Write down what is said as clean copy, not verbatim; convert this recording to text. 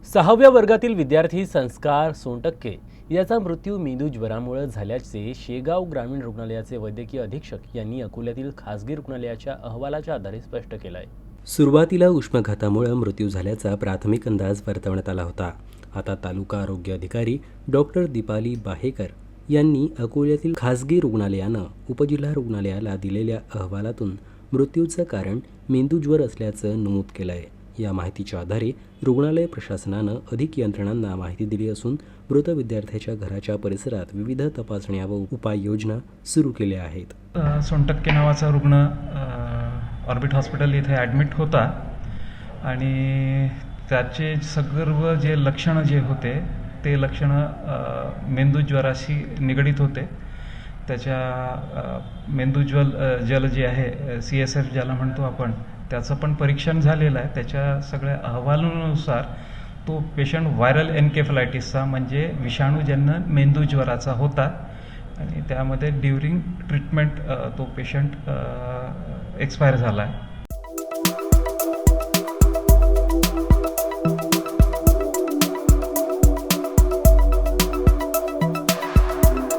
6व्या वर्गातील विद्यार्थी संस्कार सोनटक्के याचा मृत्यू मेंदूज्वरामुळे झाल्याचे शेगाव ग्रामीण रुग्णालयाचे वैद्यकीय अधीक्षक यांनी अकोल्यातील खासगी रुग्णालयाच्या अहवालाच्या आधारे स्पष्ट केलं आहे। सुरुवातीला उष्माघातामुळे मृत्यू झाल्याचा प्राथमिक अंदाज वर्तवण्यात आला होता। आता तालुका आरोग्य अधिकारी डॉक्टर दीपाली बाहेकर यांनी अकोल्यातील खासगी रुग्णालयानं उपजिल्हा रुग्णालयाला दिलेल्या अहवालातून मृत्यूचं कारण मेंदूज्वर असल्याचं नमूद केलं आहे। या माहितीच्या आधारे रुग्णालय प्रशासनानं अधिक यंत्रणांना माहिती दिली असून मृत विद्यार्थ्याच्या घराच्या परिसरात विविध तपासण्या व उपाययोजना सुरू केल्या आहेत। सोनटक्के नावाचा रुग्ण ऑर्बिट हॉस्पिटल इथे ॲडमिट होता आणि त्याचे सर्व जे लक्षणं जे होते ते लक्षणं मेंदूज्वराशी निगडीत होते। त्याच्या मेंदूज्वल जे आहे CSF ज्याला म्हणतो आपण, त्याचं पण परीक्षण झालेलं आहे। त्याच्या सगळ्या अहवालानुसार तो पेशंट व्हायरल एन्केफलायटिसचा म्हणजे विषाणूजन्य मेंदूज्वराचा होता आणि त्यामध्ये ड्युरिंग ट्रीटमेंट तो पेशंट एक्सपायर झाला आहे।